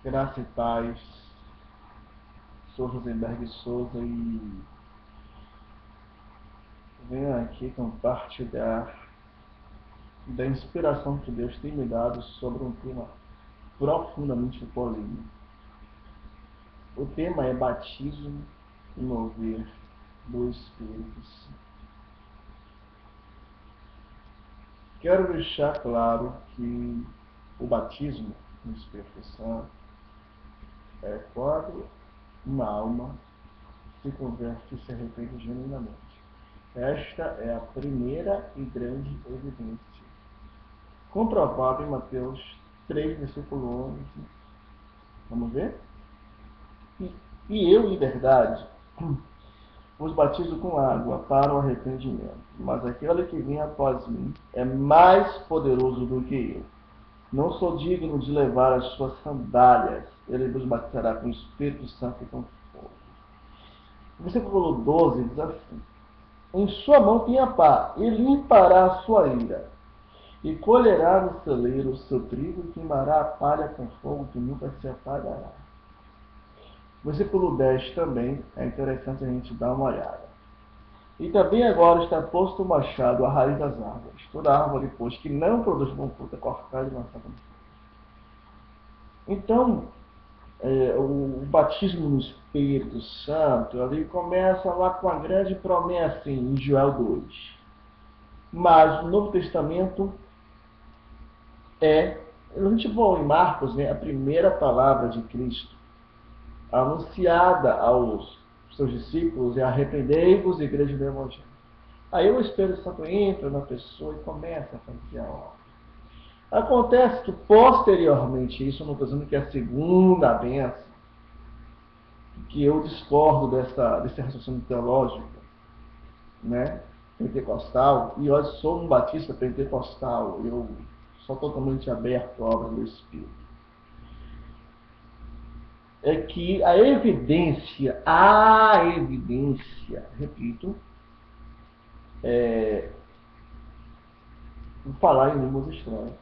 Graça e paz, sou Rosenberg Souza e venho aqui compartilhar da inspiração que Deus tem me dado sobre um tema profundamente polêmico. O tema é batismo e mover do Espírito Santo. Quero deixar claro que o batismo no Espírito Santo é quando uma alma se converte e se arrepende genuinamente. Esta é a primeira e grande evidência, comprovada em Mateus 3, versículo 11. Vamos ver? E eu, em verdade, vos batizo com água para o arrependimento, mas aquele que vem após mim é mais poderoso do que eu. Não sou digno de levar as suas sandálias. Ele vos batizará com o Espírito Santo e com fogo. O versículo 12 diz assim: em sua mão tem a pá, e limpará a sua ira, e colherá no celeiro o seu trigo, e queimará a palha com fogo que nunca se apagará. O versículo 10 também é interessante a gente dar uma olhada. E também agora está posto o machado à raiz das árvores. Toda árvore, pois, que não produz bom fruto, é cortada e lançada no fogo. Então, o batismo no Espírito Santo, ali começa lá com a grande promessa em Joel 2. Mas no Novo Testamento a gente for em Marcos, né, a primeira palavra de Cristo anunciada aos seus discípulos é: arrependei-vos, igreja do Evangelho. Aí o Espírito Santo entra na pessoa e começa a fazer a obra. Acontece que posteriormente, isso eu não estou dizendo que é a segunda bênção, que eu discordo desse raciocínio teológico, né, pentecostal, e eu sou um batista pentecostal, eu sou totalmente aberto à obra do Espírito. É que a evidência, repito, vou falar em línguas estranhas,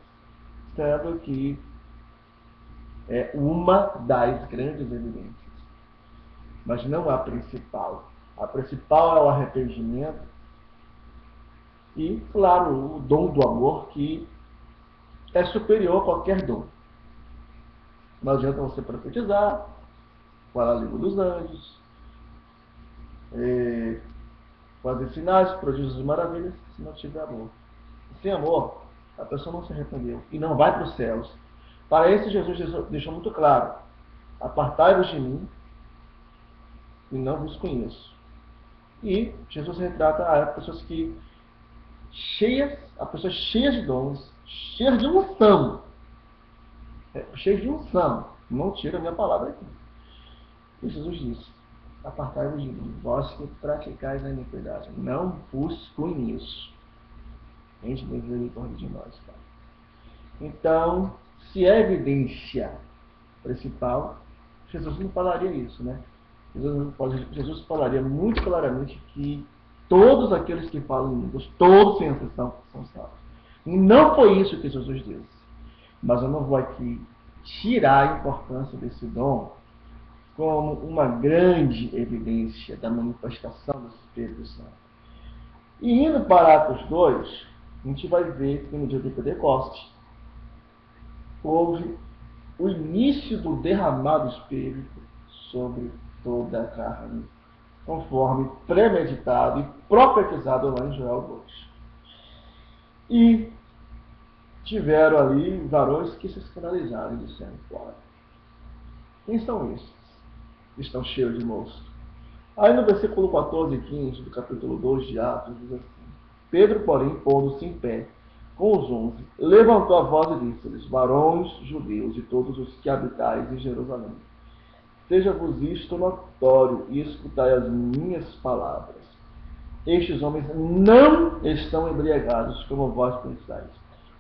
sendo que é uma das grandes evidências, mas não a principal. A principal é o arrependimento e, claro, o dom do amor, que é superior a qualquer dom. Não adianta você profetizar, falar a língua dos anjos, fazer sinais, prodígios e maravilhas, se não tiver amor. Sem amor, a pessoa não se arrependeu e não vai para os céus. Para isso, Jesus deixou muito claro: apartai-vos de mim e não vos conheço. E Jesus retrata a pessoas cheias de dons, cheias de unção. Cheias de unção. Não tira a minha palavra aqui. E Jesus disse: apartai-vos de mim, vós que praticais a iniquidade, não vos conheço. Gente, misericórdia de nós, Pai. Então, se é evidência principal, Jesus não falaria isso, né? Jesus falaria muito claramente que todos aqueles que falam em línguas, todos sem exceção, são salvos. E não foi isso que Jesus disse. Mas eu não vou aqui tirar a importância desse dom como uma grande evidência da manifestação do Espírito Santo. E indo para Atos 2, a gente vai ver que no dia do Pentecoste houve o início do derramado Espírito sobre toda a carne, conforme premeditado e profetizado lá em Joel 2. E tiveram ali varões que se escandalizaram e disseram: fora. Quem são esses que estão cheios de moço? Aí no versículo 14 e 15 do capítulo 2 de Atos diz assim: Pedro, porém, pondo-se em pé com os 11, levantou a voz e disse-lhes: varões judeus e todos os que habitais em Jerusalém, seja-vos isto notório e escutai as minhas palavras. Estes homens não estão embriagados, como vós pensais,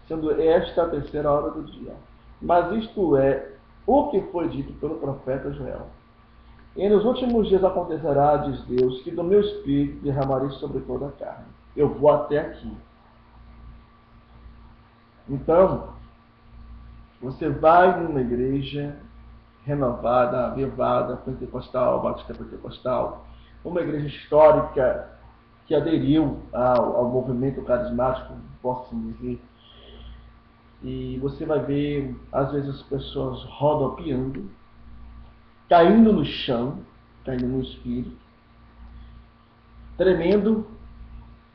sendo esta a terceira hora do dia. Mas isto é o que foi dito pelo profeta Joel. E nos últimos dias acontecerá, diz Deus, que do meu espírito derramarei sobre toda a carne. Eu vou até aqui. Então, você vai numa igreja renovada, avivada, pentecostal, batista pentecostal, uma igreja histórica que aderiu ao movimento carismático, posso assim dizer. E você vai ver, às vezes, as pessoas rodopiando, caindo no chão, caindo no espírito, tremendo,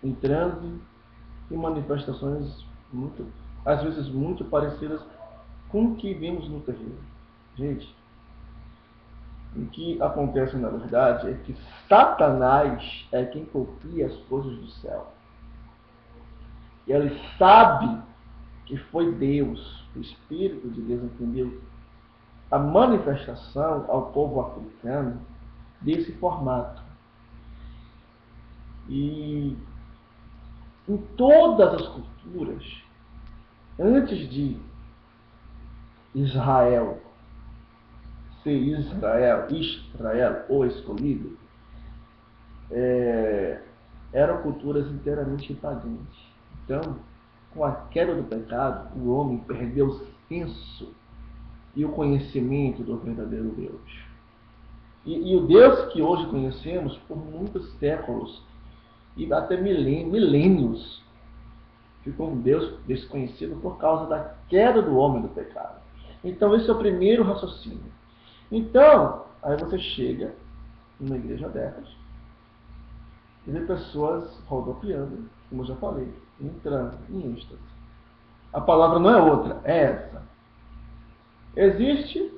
em transe, e manifestações muito, às vezes muito parecidas com o que vimos no terreiro. Gente, o que acontece na verdade é que Satanás é quem copia as coisas do céu. E ele sabe que foi Deus, o Espírito de Deus, entendeu? A manifestação ao povo africano desse formato. E em todas as culturas, antes de Israel ser Israel, o escolhido, eram culturas inteiramente pagãs. Então, com a queda do pecado, o homem perdeu o senso e o conhecimento do verdadeiro Deus. E o Deus que hoje conhecemos por muitos séculos e até milênios ficou um Deus desconhecido por causa da queda do homem do pecado. Então esse é o primeiro raciocínio. Então, aí você chega numa igreja dessas e vê pessoas rodopiando, como eu já falei, entrando em êxtase. A palavra não é outra, é essa. Existe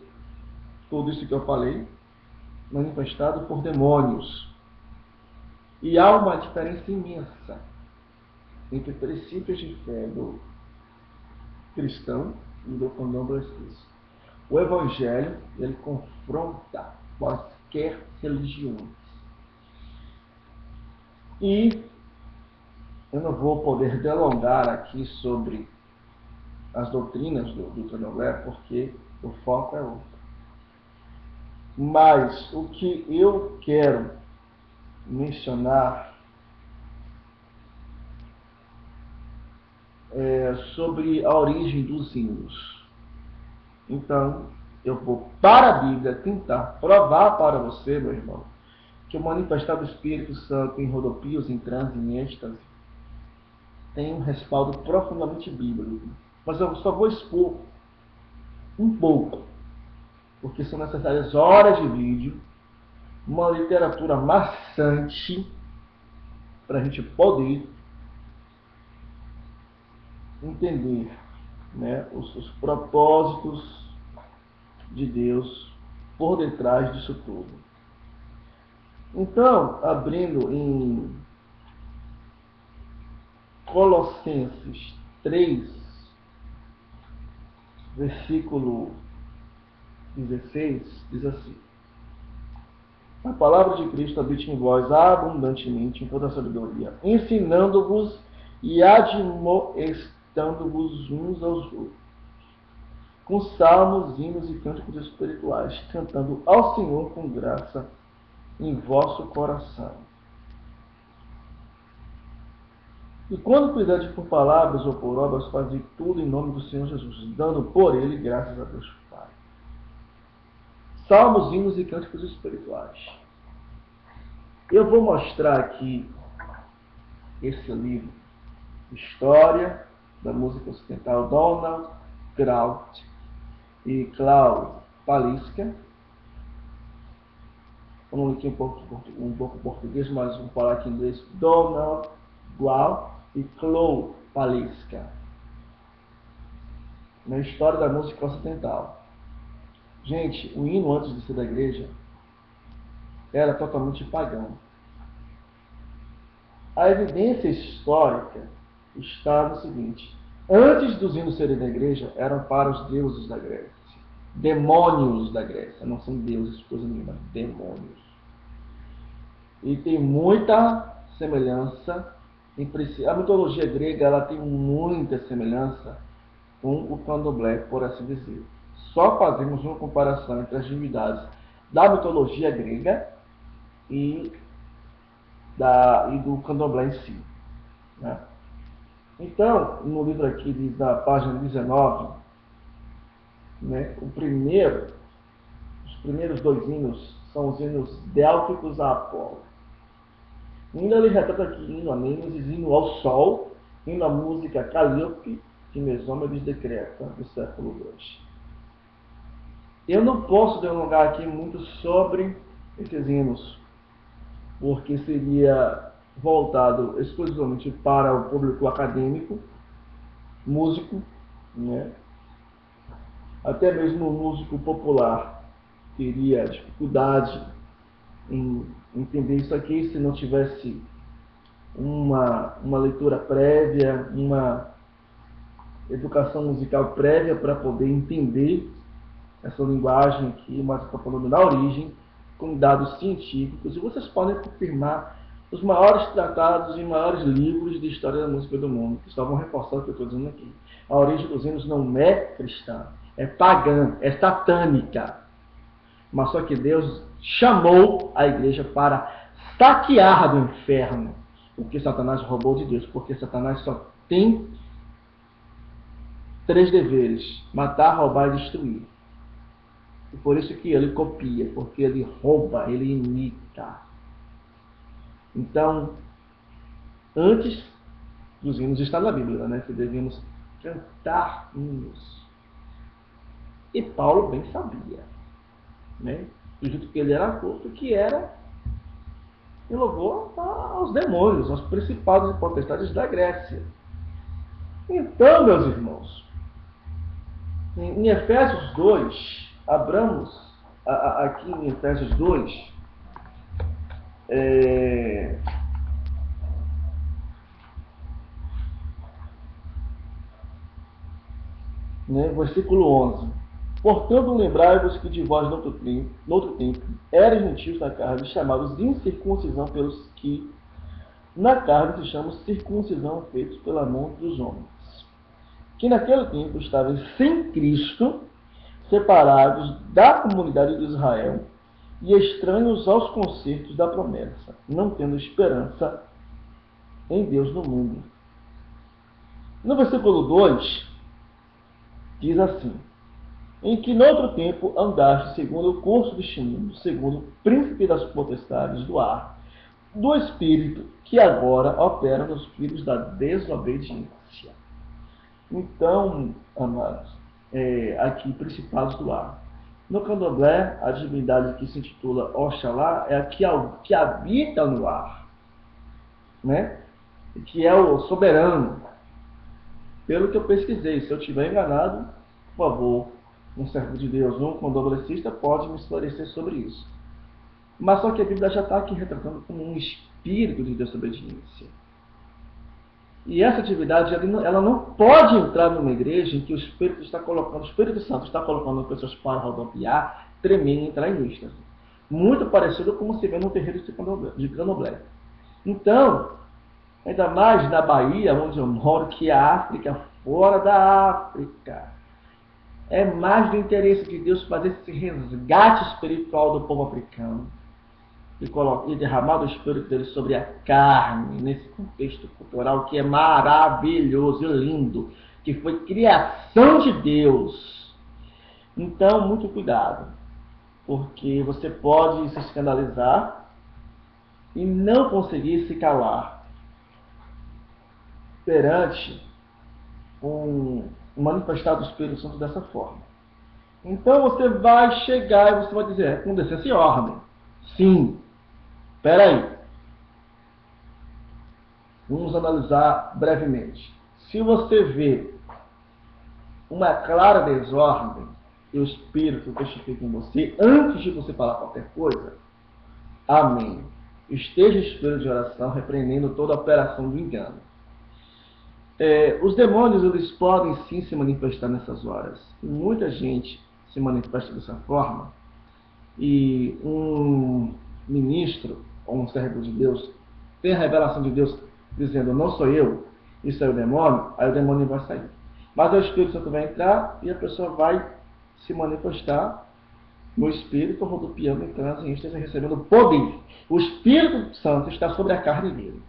tudo isso que eu falei, manifestado por demônios. E há uma diferença imensa entre princípios de fé do cristão e do candomblé. O Evangelho, ele confronta quaisquer religiões. E eu não vou poder delongar aqui sobre as doutrinas do candomblé, porque o foco é outro. Mas o que eu quero mencionar é sobre a origem dos hinos. Então, eu vou para a Bíblia tentar provar para você, meu irmão, que o manifestar do Espírito Santo em rodopios, em transe, em êxtase, tem um respaldo profundamente bíblico. Mas eu só vou expor um pouco, porque são necessárias horas de vídeo, uma literatura maçante, para a gente poder entender, né, os propósitos de Deus por detrás disso tudo. Então, abrindo em Colossenses 3, versículo 16, diz assim: a palavra de Cristo habite em vós abundantemente em toda a sabedoria, ensinando-vos e admoestando-vos uns aos outros, com salmos, hinos e cânticos espirituais, cantando ao Senhor com graça em vosso coração. E quando cuidares por palavras ou por obras, fazei tudo em nome do Senhor Jesus, dando por ele graças a Deus Pai. Salmos, hinos e cânticos espirituais. Eu vou mostrar aqui esse livro, História da Música Ocidental, Donald Kraut e Klaus Paliska. Vamos ler aqui um pouco português, mas vamos falar aqui em inglês. Donald Kraut e Klaus Paliska, na História da Música Ocidental. Gente, o hino antes de ser da igreja era totalmente pagão. A evidência histórica está no seguinte: antes dos hinos serem da igreja, eram para os deuses da Grécia, demônios da Grécia, não são deuses, coisa nenhuma, demônios. E tem muita semelhança, a mitologia grega ela tem muita semelhança com o candomblé, por assim dizer. Só fazemos uma comparação entre as divindades da mitologia grega e do candomblé em si, né? Então, no livro aqui, diz na página 19, né, o primeiro primeiros dois hinos são os hinos délficos a Apolo. Ainda ele retrata aqui hino a Nêmesis, hino ao Sol, hino à música Calíope, que Mesômedes decreta no século II. Eu não posso delongar aqui muito sobre esses hinos, porque seria voltado exclusivamente para o público acadêmico, músico, né? Até mesmo o músico popular teria dificuldade em entender isso aqui se não tivesse uma leitura prévia, uma educação musical prévia para poder entender essa linguagem aqui, mas estou falando da origem, com dados científicos, e vocês podem confirmar os maiores tratados e maiores livros de história da música do mundo, que estavam reforçando o que eu estou dizendo aqui. A origem dos hinos não é cristã, é pagã, é satânica. Mas só que Deus chamou a igreja para saquear do inferno o que Satanás roubou de Deus, porque Satanás só tem 3 deveres: matar, roubar e destruir. E por isso que ele copia, porque ele rouba, ele imita. Então, antes dos hinos, está na Bíblia, né, que devemos cantar hinos. E Paulo bem sabia, né, do jeito que ele era culto, que era em louvor aos demônios, aos principados e potestades da Grécia. Então, meus irmãos, em Efésios 2, abramos aqui em Efésios 2, versículo 11. Portanto, lembrai-vos que de vós, no outro tempo, erais gentios na carne, chamados de incircuncisão pelos que na carne se chamam circuncisão feitos pela mão dos homens, que naquele tempo estavam sem Cristo, separados da comunidade de Israel e estranhos aos concertos da promessa, não tendo esperança em Deus no mundo. No versículo 2, diz assim: em que noutro tempo andaste segundo o curso deste mundo, segundo o príncipe das potestades do ar, do Espírito, que agora opera nos filhos da desobediência. Então, amados, aqui, principados do ar. No candomblé, a divindade que se intitula Oxalá é a que habita no ar, né? Que é o soberano. Pelo que eu pesquisei, se eu estiver enganado, por favor, um servo de Deus, um candomblessista pode me esclarecer sobre isso. Mas só que a Bíblia já está aqui retratando como um espírito de desobediência. E essa atividade, ela não pode entrar numa igreja em que o Espírito Santo está colocando pessoas para rodopiar, tremer e entrar em êxtase. Muito parecido com como se vê no terreiro de candomblé. Então, ainda mais na Bahia, onde eu moro, que é a África, fora da África, é mais do interesse de Deus fazer esse resgate espiritual do povo africano e derramar o Espírito dele sobre a carne, nesse contexto cultural que é maravilhoso e lindo, que foi criação de Deus. Então, muito cuidado, porque você pode se escandalizar e não conseguir se calar perante um manifestado do Espírito Santo dessa forma. Então você vai chegar e você vai dizer, com decência e ordem, sim, espera aí, vamos analisar brevemente. Se você vê uma clara desordem e o Espírito testifica em você, antes de você falar qualquer coisa, amém. Esteja o Espírito de oração repreendendo toda a operação do engano. Os demônios, eles podem sim se manifestar nessas horas. E muita gente se manifesta dessa forma. E um ministro ou um servo de Deus tem a revelação de Deus dizendo, não sou eu, isso é o demônio, aí o demônio vai sair. Mas o Espírito Santo vai entrar e a pessoa vai se manifestar no Espírito, rodopiando em transe, êxtase, recebendo poder. O Espírito Santo está sobre a carne dele.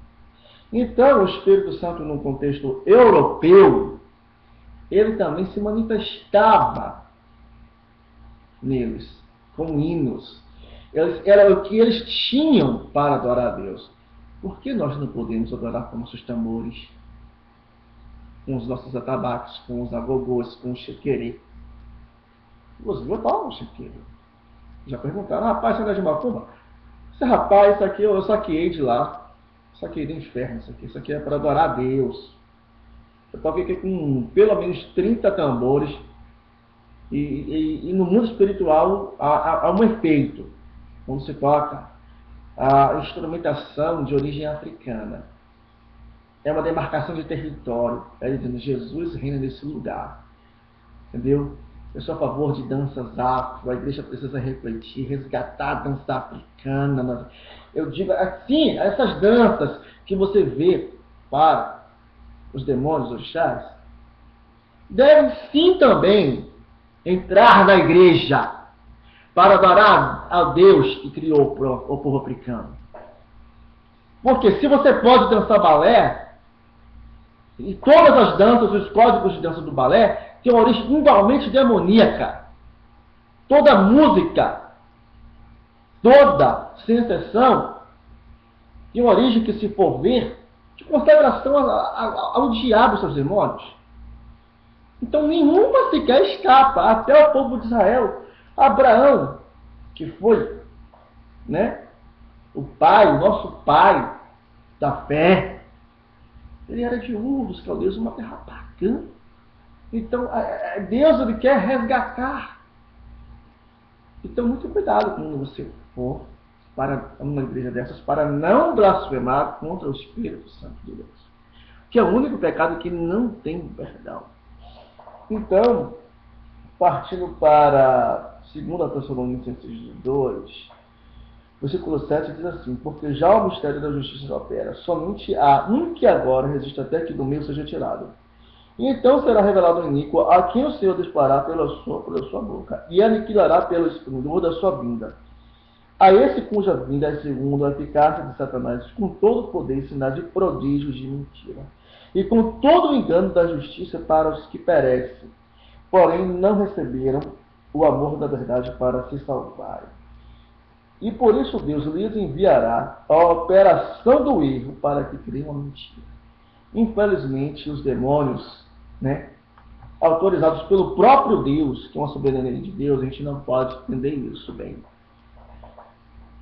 Então, o Espírito Santo, num contexto europeu, ele também se manifestava neles, com hinos. Era o que eles tinham para adorar a Deus. Por que nós não podemos adorar com nossos tambores, com os nossos atabaques, com os agogôs, com o chequerê? Inclusive eu tomo chequerê. Já perguntaram, rapaz, você não é de macumba? Esse rapaz, isso aqui eu saqueei de lá. Saqueei do inferno, isso aqui é para adorar a Deus. Eu toquei aqui com pelo menos 30 tambores. E no mundo espiritual há um efeito. Quando se toca a instrumentação de origem africana. É uma demarcação de território. É dizendo, Jesus reina nesse lugar. Entendeu? Eu sou a favor de danças afro. A igreja precisa refletir, resgatar a dança africana. Eu digo assim, essas danças que você vê para os demônios orixás, devem sim também entrar na igreja para adorar a Deus que criou o povo africano. Porque se você pode dançar balé, e todas as danças, os códigos de dança do balé, têm uma origem igualmente demoníaca. Toda música, toda, sem exceção, tem uma origem que, se for ver, de consagração ao diabo e seus demônios. Então nenhuma sequer escapa, até o povo de Israel. Abraão, que foi, né, o pai, o nosso pai da fé, ele era de Ur dos Caldeus, uma terra pagã. Então Deus, ele quer resgatar. Então muito cuidado quando você for para uma igreja dessas, para não blasfemar contra o Espírito Santo de Deus, que é o único pecado que não tem perdão. Então, partindo para 2 Tessalonicenses 2, versículo 7 diz assim: porque já o mistério da justiça opera, somente há um que agora resiste até que do meio seja tirado. E então será revelado o iníquo, a quem o Senhor disparará pela sua boca, e aniquilará pelo esplendor da sua vinda. A esse cuja vinda é segundo a eficácia de Satanás, com todo o poder e sinais de prodígios de mentira, e com todo o engano da justiça para os que perecem, porém não receberam o amor da verdade para se salvarem. E por isso Deus lhes enviará a operação do erro para que creiam a mentira. Infelizmente, os demônios, né, autorizados pelo próprio Deus, que é uma soberania de Deus, a gente não pode entender isso bem.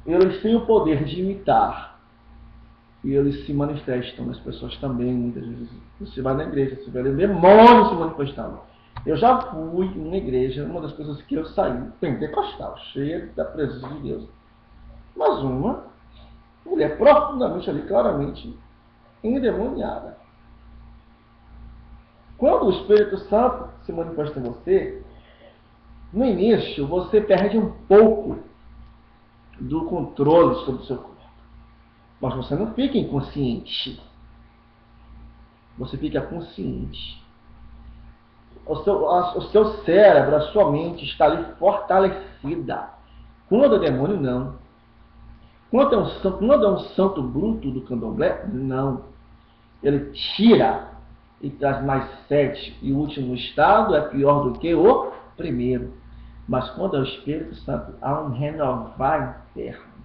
Eles têm o poder de imitar. E eles se manifestam nas pessoas também, muitas vezes. Você vai na igreja, você vai ver demônios se manifestando. Eu já fui em uma igreja, uma das coisas que eu saí, pentecostal, cheia da presença de Deus. Mas uma mulher profundamente ali, claramente, endemoniada. Quando o Espírito Santo se manifesta em você, no início você perde um pouco do controle sobre o seu corpo. Mas você não fica inconsciente. Você fica consciente. O seu cérebro, a sua mente está ali fortalecida. Quando é demônio, não. Quando é um santo bruto do candomblé, não. Ele tira e traz mais 7. E o último estado é pior do que o primeiro. Mas quando é o Espírito Santo, há um renovar interno.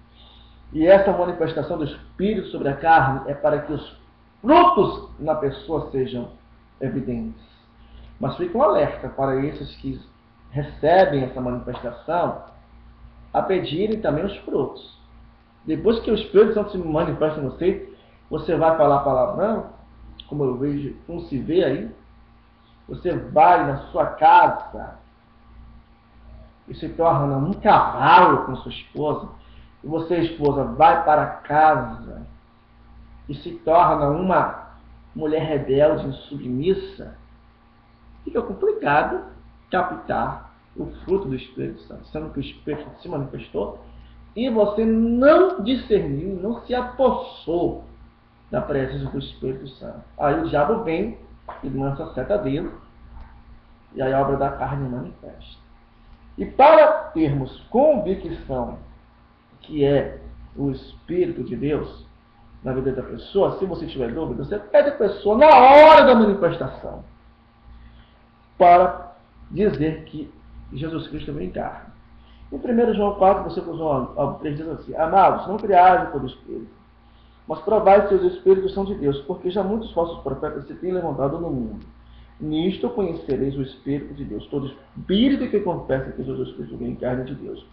E essa manifestação do Espírito sobre a carne é para que os frutos na pessoa sejam evidentes. Mas fica um alerta para esses que recebem essa manifestação a pedirem também os frutos. Depois que o Espírito Santo se manifesta em você, você vai falar palavrão, como eu vejo, como se vê aí. Você vai na sua casa e se torna um cavalo com sua esposa. E você, esposa, vai para casa e se torna uma mulher rebelde, insubmissa. Fica complicado captar o fruto do Espírito Santo, sendo que o Espírito Santo se manifestou e você não discerniu, não se apossou da presença do Espírito Santo. Aí o diabo vem e lança a seta dele e aí a obra da carne manifesta. E para termos convicção que é o Espírito de Deus na vida da pessoa, se você tiver dúvida, você pede a pessoa na hora da manifestação para dizer que Jesus Cristo veio em carne. Em 1 João 4, versículo 3 diz assim: Amados, não criais por espírito, mas provai se os espíritos são de Deus, porque já muitos falsos profetas se têm levantado no mundo. Nisto conhecereis o Espírito de Deus. Todo espírito que confessa que Jesus Cristo veio em carne é de Deus.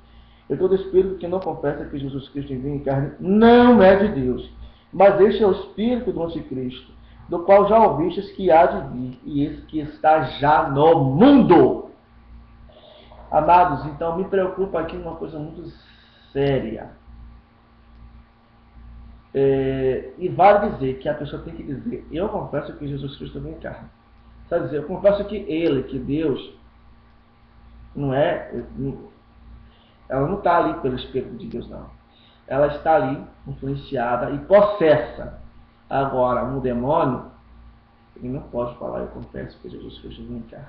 E todo espírito que não confessa que Jesus Cristo veio em carne não é de Deus. Mas este é o espírito do anticristo, do qual já ouvistes que há de vir, e esse que está já no mundo. Amados, então me preocupa aqui uma coisa muito séria. E vale dizer que a pessoa tem que dizer: eu confesso que Jesus Cristo veio em carne. Quer dizer, eu confesso que Ele, que Deus, não é... Ela não está ali pelo Espírito de Deus, não. Ela está ali, influenciada e possessa. Agora, um demônio, ele não pode falar: eu confesso que Jesus Cristo veio em carne.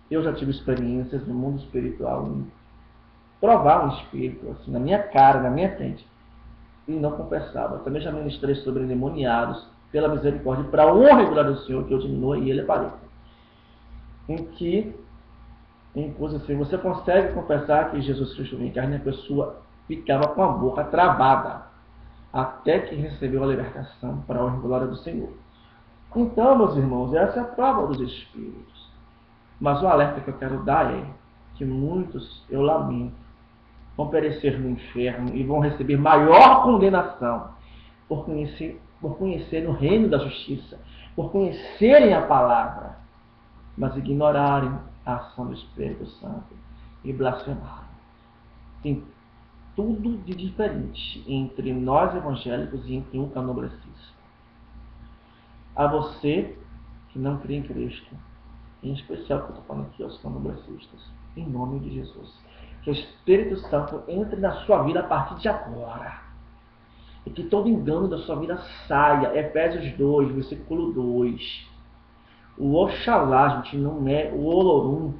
Eu já tive experiências no mundo espiritual em provar um espírito, assim, na minha cara, na minha frente, e não confessava. Eu também já ministrei sobre endemoniados, pela misericórdia, para a honra e glória do Senhor, que eu diminua e Ele apareça. Em que, assim, você consegue confessar que Jesus Cristo veio em carne, e a pessoa ficava com a boca travada, até que recebeu a libertação para a honra e glória do Senhor. Então, meus irmãos, essa é a prova dos Espíritos. Mas o alerta que eu quero dar é que muitos, eu lamento, vão perecer no inferno e vão receber maior condenação por conhecerem o reino da justiça, por conhecerem a palavra, mas ignorarem a ação do Espírito Santo e blasfemarem. Tem tudo de diferente entre nós evangélicos e entre um candomblessista. A você que não crê em Cristo, em especial que eu estou falando aqui aos candomblessistas, em nome de Jesus, que o Espírito Santo entre na sua vida a partir de agora, e que todo engano da sua vida saia. Efésios 2, versículo 2. O Oxalá, gente, não é o Olorum,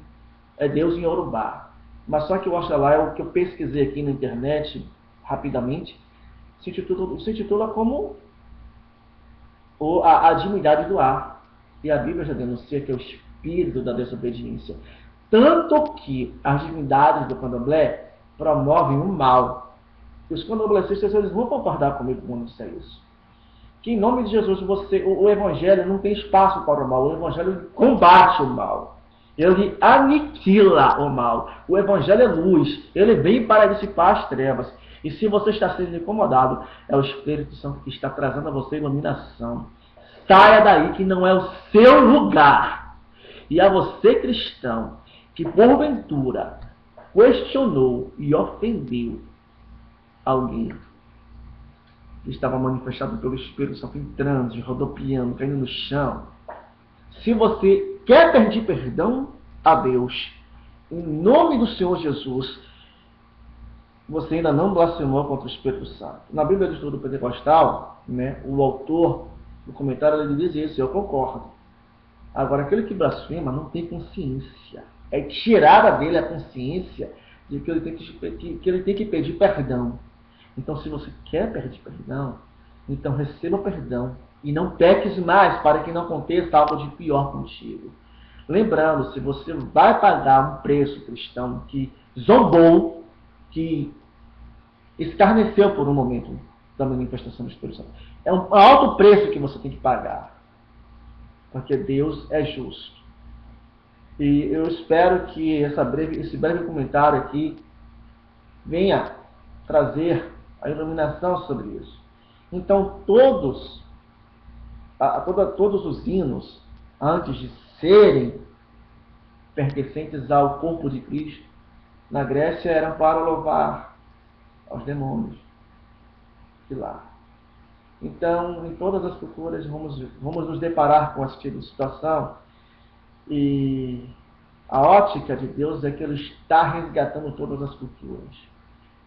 é Deus em Yorubá. Mas só que o Oxalá é o que eu pesquisei aqui na internet, rapidamente, se intitula como a divindade do ar. E a Bíblia já denuncia que é o espírito da desobediência. Tanto que as divindades do candomblé promovem o mal. E os candomblecistas, eles vão concordar comigo quando disser isso. Que em nome de Jesus, o Evangelho não tem espaço para o mal. O Evangelho combate o mal. Ele aniquila o mal. O Evangelho é luz. Ele vem para dissipar as trevas. E se você está sendo incomodado, é o Espírito Santo que está trazendo a você iluminação. Saia daí, que não é o seu lugar. E a você, cristão, que porventura questionou e ofendeu alguém que estava manifestado pelo Espírito Santo em transe, rodopiando, caindo no chão. Se você quer pedir perdão a Deus, em nome do Senhor Jesus, você ainda não blasfemou contra o Espírito Santo. Na Bíblia do Estudo Pentecostal, né, o autor do comentário ele diz isso, eu concordo. Agora, aquele que blasfema não tem consciência. É tirada dele a consciência de que ele tem que pedir perdão. Então, se você quer pedir perdão, então receba perdão e não peques mais para que não aconteça algo de pior contigo. Lembrando, se você vai pagar um preço, cristão, que zombou, que escarneceu por um momento da manifestação do Espírito Santo, é um alto preço que você tem que pagar, porque Deus é justo. E eu espero que esse breve comentário aqui venha trazer a iluminação sobre isso. Então, todos os hinos, antes de serem pertencentes ao corpo de Cristo, na Grécia eram para louvar aos demônios de lá. Então, em todas as culturas, vamos nos deparar com esse tipo de situação. E a ótica de Deus é que Ele está resgatando todas as culturas.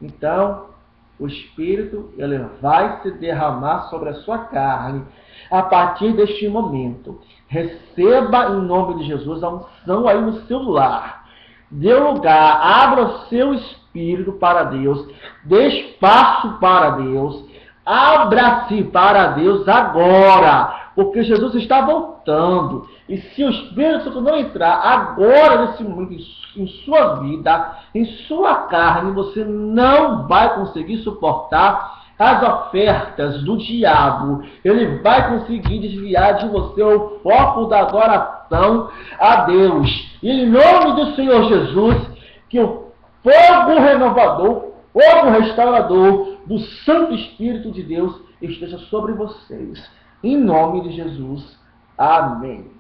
Então, o Espírito ele vai se derramar sobre a sua carne a partir deste momento. Receba em nome de Jesus a unção aí no seu lar. Dê lugar, abra o seu espírito para Deus, dê espaço para Deus, abra-se para Deus agora, porque Jesus está voltando. E se o Espírito Santo não entrar agora, nesse momento, em sua vida, em sua carne, você não vai conseguir suportar as ofertas do diabo. Ele vai conseguir desviar de você o foco da adoração a Deus. E em nome do Senhor Jesus, que o fogo renovador, fogo restaurador do Santo Espírito de Deus esteja sobre vocês. Em nome de Jesus. Amém.